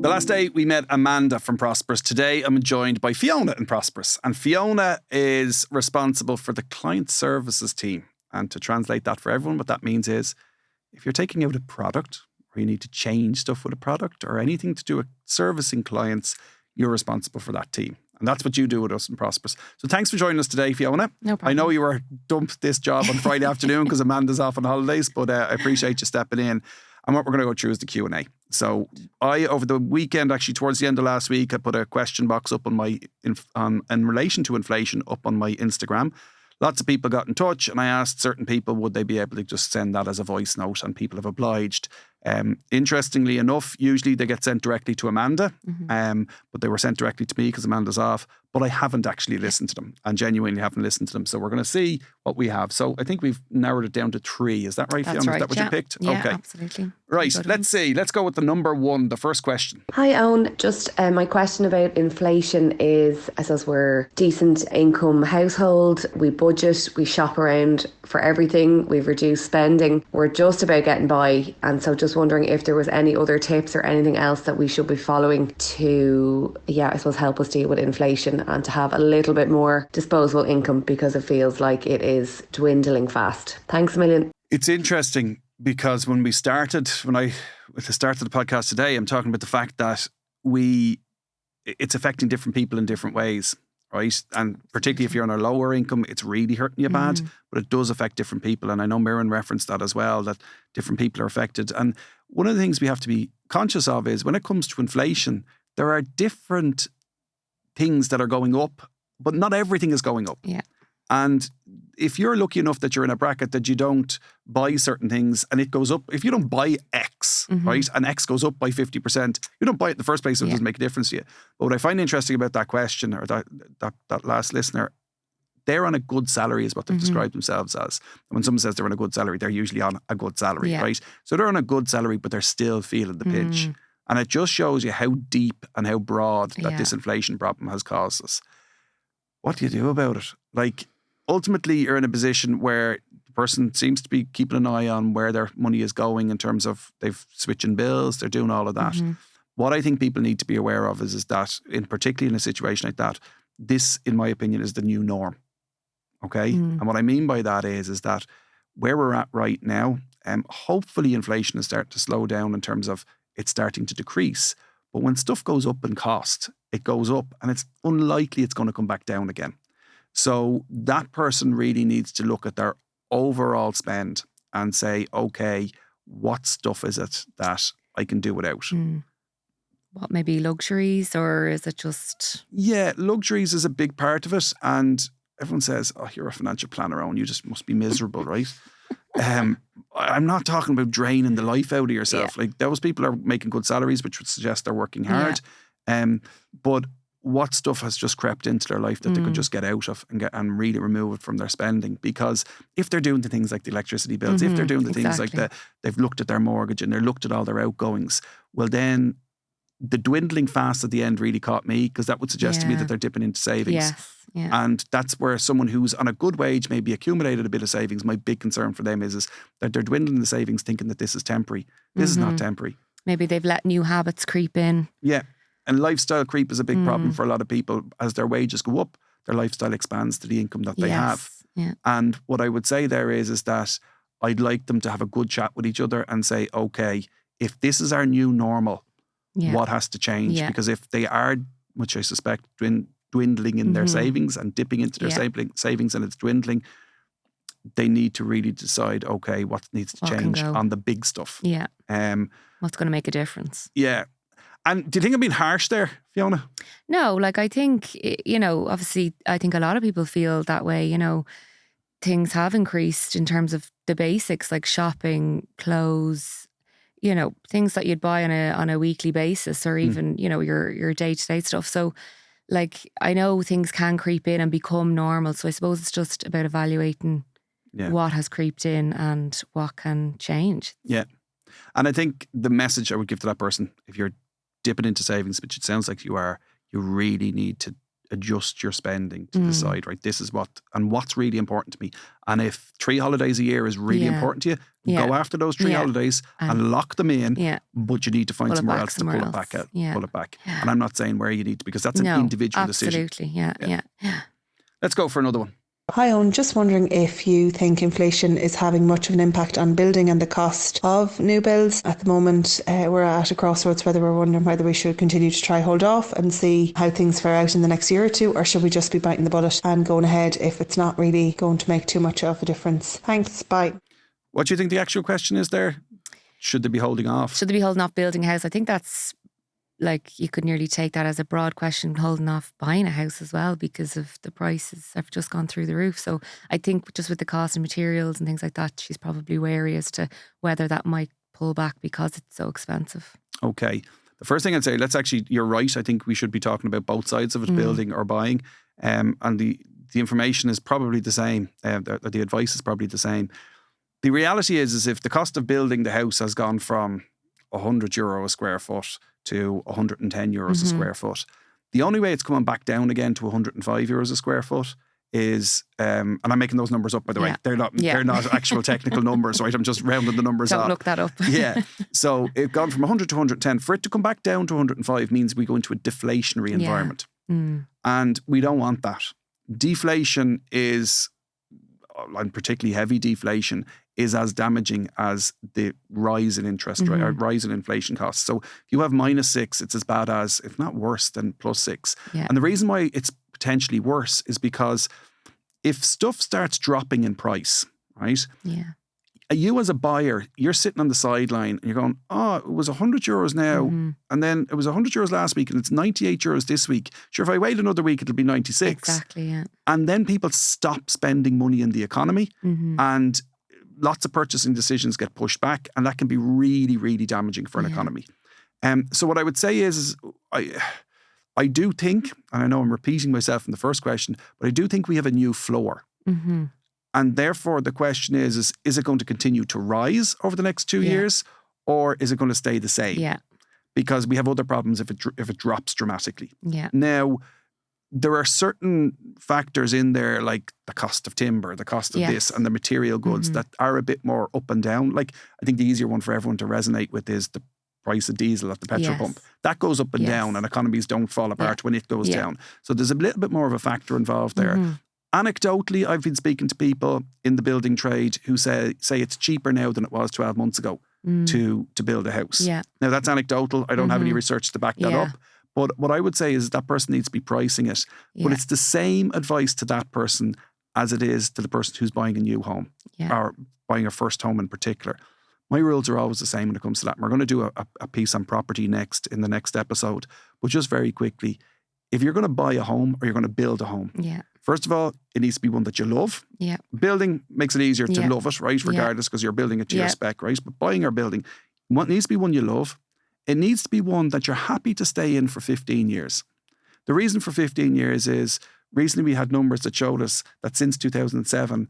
The last day we met Amanda from Prosperous. Today I'm joined by Fiona in Prosperous. And Fiona is responsible for the client services team. And to translate that for everyone, what that means is if you're taking out a product or you need to change stuff with a product or anything to do with servicing clients, you're responsible for that team. And that's what you do with us in Prosperous. So thanks for joining us today, Fiona. No problem. I know you were dumped this job on Friday afternoon because Amanda's off on holidays, but I appreciate you stepping in. And what we're going to go through is the Q&A. So I, over the weekend, actually towards the end of last week, I put a question box up on my in relation to inflation up on my Instagram. Lots of people got in touch and I asked certain people would they be able to just send that as a voice note, and people have obliged. Interestingly enough, usually they get sent directly to Amanda, but they were sent directly to me because Amanda's off. But I haven't actually listened to them and genuinely haven't listened to them. So we're going to see what we have. So I think we've narrowed it down to 3. Is that right, That's Fiona? right, Is that what you picked? Yeah, okay. Absolutely. Right, let's see. Let's go with the number 1, the first question. Hi, Owen. Just my question about inflation is, I suppose we're decent income household. We budget, we shop around for everything. We've reduced spending. We're just about getting by. And so just wondering if there was any other tips or anything else that we should be following to, I suppose, help us deal with inflation and to have a little bit more disposable income, because it feels like it is dwindling fast. Thanks a million. It's interesting because when I started the podcast today, I'm talking about the fact that it's affecting different people in different ways, right? And particularly if you're on a lower income, it's really hurting you bad, but it does affect different people. And I know Mirren referenced that as well, that different people are affected. And one of the things we have to be conscious of is when it comes to inflation, there are different things that are going up, but not everything is going up. Yeah. And if you're lucky enough that you're in a bracket that you don't buy certain things and it goes up, if you don't buy X, right, and X goes up by 50%, you don't buy it in the first place, so it doesn't make a difference to you. But what I find interesting about that question, or that last listener, they're on a good salary is what they've described themselves as. And when someone says they're on a good salary, they're usually on a good salary, right? So they're on a good salary, but they're still feeling the pinch. And it just shows you how deep and how broad that this inflation problem has caused us. What do you do about it? Like, ultimately, you're in a position where the person seems to be keeping an eye on where their money is going in terms of they've switching bills, they're doing all of that. What I think people need to be aware of is that, particularly in a situation like that, this, in my opinion, is the new norm. Okay? And what I mean by that is that where we're at right now, hopefully inflation is starting to slow down in terms of it's starting to decrease. But when stuff goes up in cost, it goes up and it's unlikely it's going to come back down again. So that person really needs to look at their overall spend and say, okay, what stuff is it that I can do without? What, maybe luxuries, or is it just... Yeah, luxuries is a big part of it. And everyone says, oh, you're a financial planner, Owen, you just must be miserable, right? I'm not talking about draining the life out of yourself. Like, those people are making good salaries, which would suggest they're working hard. But what stuff has just crept into their life that they could just get out of and really remove it from their spending? Because if they're doing the things like the electricity bills, if they're doing the things like they've looked at their mortgage and they're looked at all their outgoings, well then the dwindling fast at the end really caught me, because that would suggest to me that they're dipping into savings. And that's where someone who's on a good wage maybe accumulated a bit of savings. My big concern for them is that they're dwindling the savings thinking that this is temporary. This is not temporary. Maybe they've let new habits creep in. Yeah. And lifestyle creep is a big problem for a lot of people. As their wages go up, their lifestyle expands to the income that they have. And what I would say there is that I'd like them to have a good chat with each other and say, okay, if this is our new normal, what has to change? Because if they are, which I suspect, dwindling in their savings and dipping into their savings and it's dwindling, they need to really decide, okay, what needs to change on the big stuff. What's going to make a difference? And do you think I'm being harsh there, Fiona? No, like, I think, obviously, I think a lot of people feel that way. Things have increased in terms of the basics, like shopping, clothes, things that you'd buy on a weekly basis, or even, your day-to-day stuff. So, like, I know things can creep in and become normal. So I suppose it's just about evaluating what has creeped in and what can change. Yeah. And I think the message I would give to that person, if you're dipping into savings, which it sounds like you are, you really need to adjust your spending to decide, right, this is what's really important to me. And if 3 holidays a year is really important to you, go after those 3 holidays and lock them in. Yeah. But you need to find somewhere else to pull it back out. Pull it back. Yeah. And I'm not saying where you need to, because that's an individual decision. Absolutely. Yeah. Let's go for another one. Hi, Owen. Just wondering if you think inflation is having much of an impact on building and the cost of new builds. At the moment, we're at a crossroads whether we're wondering whether we should continue to try hold off and see how things fare out in the next year or two, or should we just be biting the bullet and going ahead if it's not really going to make too much of a difference. Thanks. Bye. What do you think the actual question is there? Should they be holding off? Should they be holding off building a house? I think that's, like, you could nearly take that as a broad question, holding off buying a house as well, because of the prices have just gone through the roof. So I think just with the cost of materials and things like that, she's probably wary as to whether that might pull back because it's so expensive. Okay. The first thing I'd say, you're right. I think we should be talking about both sides of it, building or buying. And the information is probably the same. The advice is probably the same. The reality is if the cost of building the house has gone from €100 a square foot to €110 a square foot, the only way it's coming back down again to €105 a square foot is, and I'm making those numbers up, by the way. They're not actual technical numbers, right? I'm just rounding the numbers up. Don't look that up. Yeah. So it's gone from 100 to 110. For it to come back down to 105 means we go into a deflationary environment. And we don't want that. Deflation is, and particularly heavy deflation, is as damaging as the rise in interest rate or rise in inflation costs. So if you have -6, it's as bad as, if not worse than +6. Yeah. And the reason why it's potentially worse is because if stuff starts dropping in price, right? Yeah. You as a buyer, you're sitting on the sideline and you're going, oh, it was €100 now, and then it was €100 last week and it's €98 this week. Sure, if I wait another week, it'll be 96. Exactly, yeah. And then people stop spending money in the economy and lots of purchasing decisions get pushed back, and that can be really, really damaging for an economy. So what I would say is I do think, and I know I'm repeating myself in the first question, but I do think we have a new floor. And therefore the question is it going to continue to rise over the next 2 years, or is it going to stay the same? Yeah. Because we have other problems if it drops dramatically. Yeah. Now, there are certain factors in there, like the cost of timber, the cost of this, and the material goods that are a bit more up and down. Like, I think the easier one for everyone to resonate with is the price of diesel at the petrol pump. That goes up and down, and economies don't fall apart when it goes down. So there's a little bit more of a factor involved there. Anecdotally, I've been speaking to people in the building trade who say it's cheaper now than it was 12 months ago to build a house. Yeah. Now, that's anecdotal. I don't have any research to back that up. But what I would say is that person needs to be pricing it. But it's the same advice to that person as it is to the person who's buying a new home or buying a first home in particular. My rules are always the same when it comes to that. And we're going to do a piece on property next in the next episode. But just very quickly, if you're going to buy a home or you're going to build a home, first of all, it needs to be one that you love. Yeah. Building makes it easier to love it, right? Regardless, because you're building it to your spec, right? But buying or building, it needs to be one you love. It needs to be one that you're happy to stay in for 15 years. The reason for 15 years is recently we had numbers that showed us that since 2007,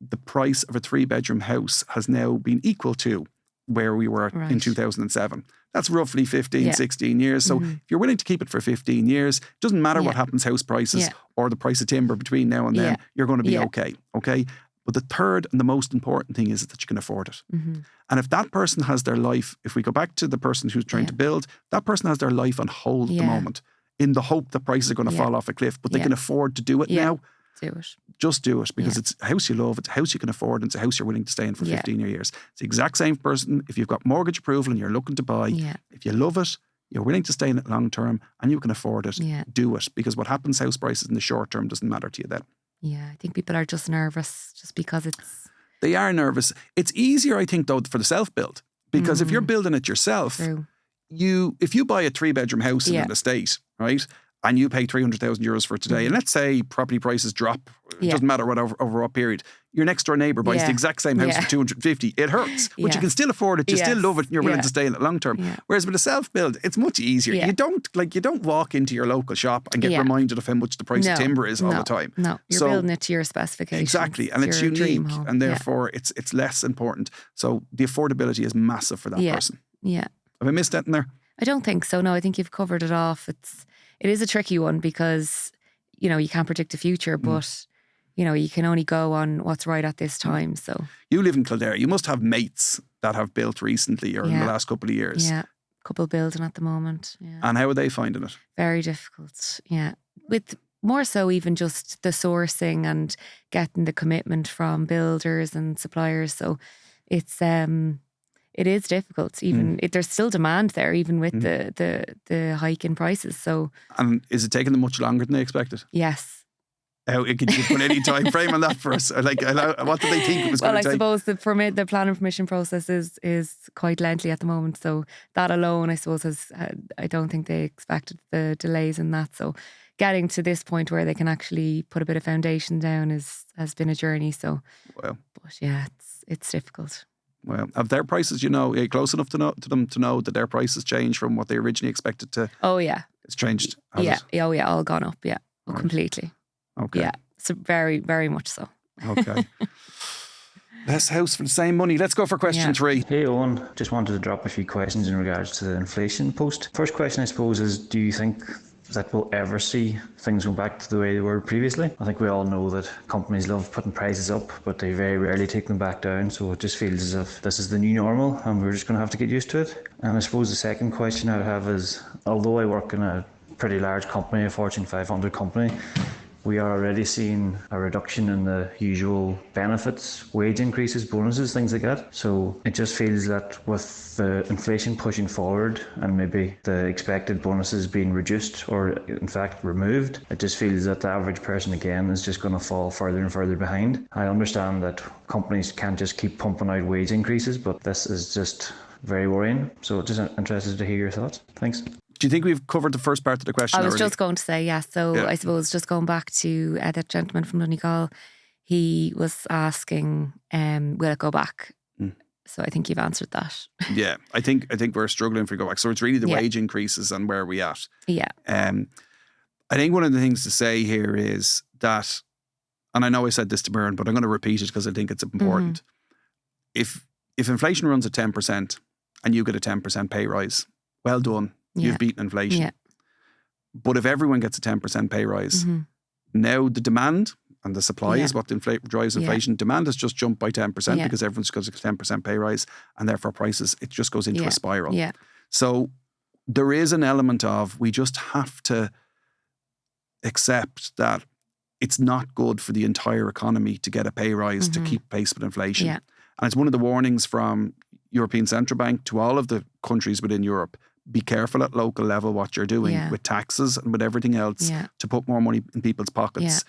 the price of a 3-bedroom house has now been equal to where we were in 2007. That's roughly 15, 16 years. So if you're willing to keep it for 15 years, it doesn't matter what happens house prices or the price of timber between now and then, you're going to be okay. Okay. But the third and the most important thing is that you can afford it. And if that person has their life, if we go back to the person who's trying to build, that person has their life on hold at the moment in the hope that prices are going to fall off a cliff, but they can afford to do it now. Do it. Just do it, because it's a house you love, it's a house you can afford, and it's a house you're willing to stay in for 15 years. It's the exact same person. If you've got mortgage approval and you're looking to buy, if you love it, you're willing to stay in it long term and you can afford it, do it. Because what happens house prices in the short term doesn't matter to you then. Yeah, I think people are just nervous just because it's... They are nervous. It's easier, I think, though, for the self-build. Because if you're building it yourself, if you buy a 3-bedroom house in an estate, right, and you pay €300,000 for it today, and let's say property prices drop, it doesn't matter what over what period, your next door neighbour buys the exact same house for 250, it hurts. But you can still afford it, you still love it, and you're willing to stay in it long term. Whereas with a self-build, it's much easier. You don't walk into your local shop and get reminded of how much the price of timber is all the time. No, you're building it to your specifications. Exactly, and it's unique, and therefore it's less important. So the affordability is massive for that person. Yeah. Have I missed that in there? I don't think so. No, I think you've covered it off. It is a tricky one because you know, you can't predict the future, but you know, you can only go on what's right at this time. So you live in Kildare. You must have mates that have built recently or in the last couple of years. Yeah, couple building at the moment. Yeah. And how are they finding it? Very difficult. Yeah, with more so even just the sourcing and getting the commitment from builders and suppliers. So it's it is difficult. Even there's still demand there, even with the hike in prices. So, and is it taking them much longer than they expected? Yes. How could you put any time frame on that for us? Like, what did they think it was going to take? Well, I suppose the planning permission process is quite lengthy at the moment. So that alone, I suppose, I don't think they expected the delays in that. So getting to this point where they can actually put a bit of foundation down has been a journey. So, well, but yeah, it's difficult. Well, have their prices, you know, are you close enough to them to know that their prices change from what they originally expected to? Oh yeah, it's changed. Yeah, oh yeah, all gone up. Yeah, right. Completely. Okay. Yeah, so very, very much so. Okay. Less house for the same money. Let's go for question 3. Hey Owen, just wanted to drop a few questions in regards to the inflation post. First question, I suppose, is do you think that we'll ever see things go back to the way they were previously? I think we all know that companies love putting prices up, but they very rarely take them back down. So it just feels as if this is the new normal and we're just going to have to get used to it. And I suppose the second question I'd have is, although I work in a pretty large company, a Fortune 500 company, we are already seeing a reduction in the usual benefits, wage increases, bonuses, things like that. So it just feels that with the inflation pushing forward and maybe the expected bonuses being reduced or in fact removed, it just feels that the average person again is just going to fall further and further behind. I understand that companies can't just keep pumping out wage increases, but this is just very worrying. So just interested to hear your thoughts. Thanks. Do you think we've covered the first part of the question I was already? just going to say, yes. So I suppose just going back to that gentleman from Donegal, he was asking, will it go back? So I think you've answered that. Yeah, I think we're struggling for go back. So it's really the wage increases and where are we at. Yeah. I think one of the things to say here is that, and I know I said this to Byrne, but I'm going to repeat it because I think it's important. If inflation runs at 10% and you get a 10% pay rise, well done. You've beaten inflation. Yeah. But if everyone gets a 10% pay rise, now the demand and the supply is what drives inflation. Demand has just jumped by 10% because everyone's got a 10% pay rise, and therefore prices, it just goes into a spiral. Yeah. So there is an element of, we just have to accept that it's not good for the entire economy to get a pay rise to keep pace with inflation. Yeah. And it's one of the warnings from European Central Bank to all of the countries within Europe. Be careful at local level what you're doing with taxes and with everything else to put more money in people's pockets.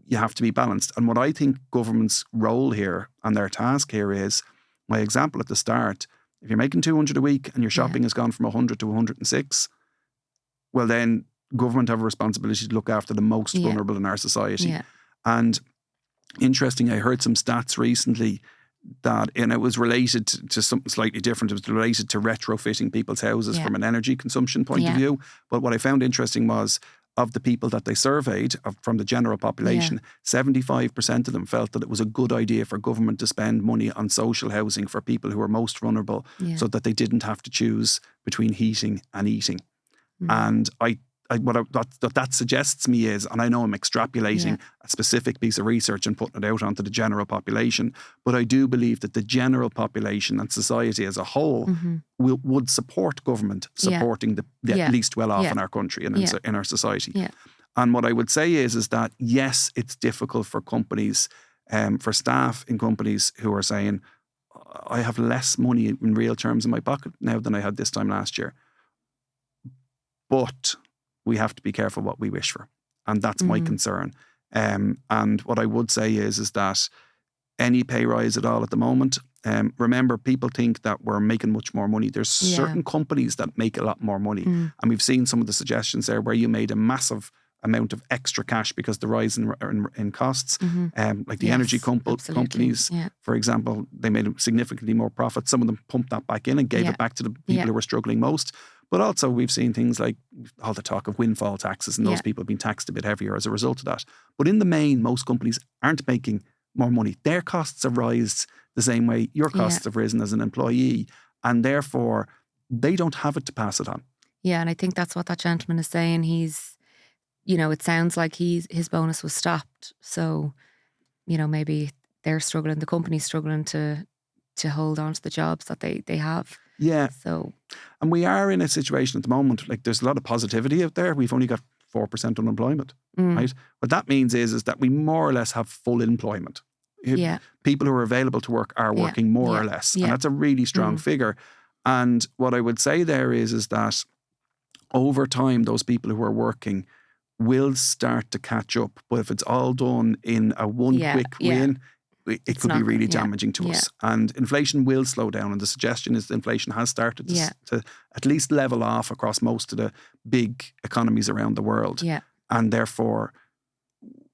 You have to be balanced. And what I think government's role here and their task here is, my example at the start, if you're making 200 a week and your shopping has gone from 100 to 106, well then government have a responsibility to look after the most vulnerable in our society. Yeah. And interesting, I heard some stats recently that, and it was related to something slightly different. It was related to retrofitting people's houses from an energy consumption point of view. But what I found interesting was, of the people that they surveyed, from the general population, 75% of them felt that it was a good idea for government to spend money on social housing for people who are most vulnerable so that they didn't have to choose between heating and eating. And what that suggests me is, and I know I'm extrapolating a specific piece of research and putting it out onto the general population, but I do believe that the general population and society as a whole would support government supporting the least well-off in our country and in our society. Yeah. And what I would say is that, yes, it's difficult for companies, for staff in companies who are saying, I have less money in real terms in my pocket now than I had this time last year. But we have to be careful what we wish for. And that's my concern. And what I would say is that any pay rise at all at the moment, remember, people think that we're making much more money. There's certain companies that make a lot more money. And we've seen some of the suggestions there where you made a massive amount of extra cash because the rise in costs, like the energy companies, for example, they made significantly more profit. Some of them pumped that back in and gave it back to the people who were struggling most. But also we've seen things like all the talk of windfall taxes and those people being taxed a bit heavier as a result of that. But in the main, most companies aren't making more money. Their costs have risen the same way your costs have risen as an employee. And therefore, they don't have it to pass it on. Yeah, and I think that's what that gentleman is saying. it sounds like his bonus was stopped. So, maybe they're struggling, the company's struggling to hold on to the jobs that they have. Yeah. So, and we are in a situation at the moment, like there's a lot of positivity out there. We've only got 4% unemployment, right? What that means is that we more or less have full employment. Yeah. People who are available to work are working more or less. Yeah. And that's a really strong figure. And what I would say there is that over time, those people who are working will start to catch up. But if it's all done in a quick win, it could be really damaging to us. And inflation will slow down. And the suggestion is that inflation has started to at least level off across most of the big economies around the world. Yeah. And therefore,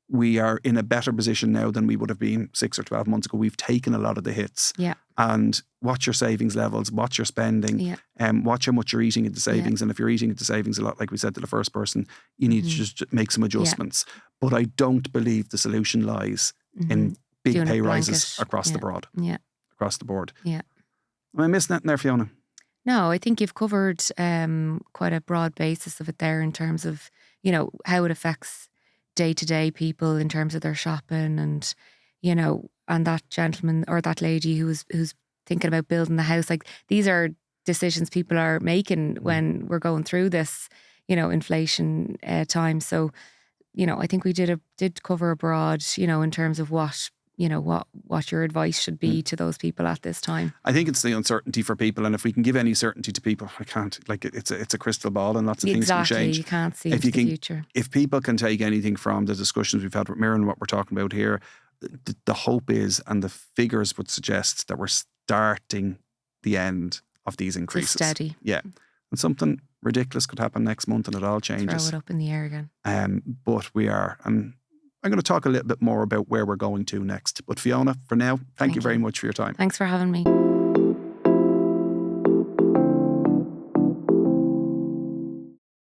we are in a better position now than we would have been 6 or 12 months ago. We've taken a lot of the hits. Yeah. And watch your savings levels, watch your spending, watch how much you're eating into savings. And if you're eating into savings a lot, like we said to the first person, you need to just make some adjustments. But I don't believe the solution lies in big pay rises across the board. Yeah. Across the board. Yeah. Am I missing anything there, Fiona? No, I think you've covered quite a broad basis of it there in terms of, how it affects day-to-day people in terms of their shopping and, and that gentleman or that lady who's thinking about building the house. Like, these are decisions people are making when we're going through this, inflation time. So, I think we did cover a broad, in terms of what your advice should be to those people at this time. I think it's the uncertainty for people, and if we can give any certainty to people, I can't. Like, it's a crystal ball, and lots of things can change. You can't see into the future. If people can take anything from the discussions we've had with Mira and what we're talking about here, the hope is, and the figures would suggest, that we're starting the end of these increases. It's steady. Yeah, and something ridiculous could happen next month, and it all changes. Throw it up in the air again. But we are, and I'm going to talk a little bit more about where we're going to next. But Fiona, for now, thank you very much for your time. Thanks for having me.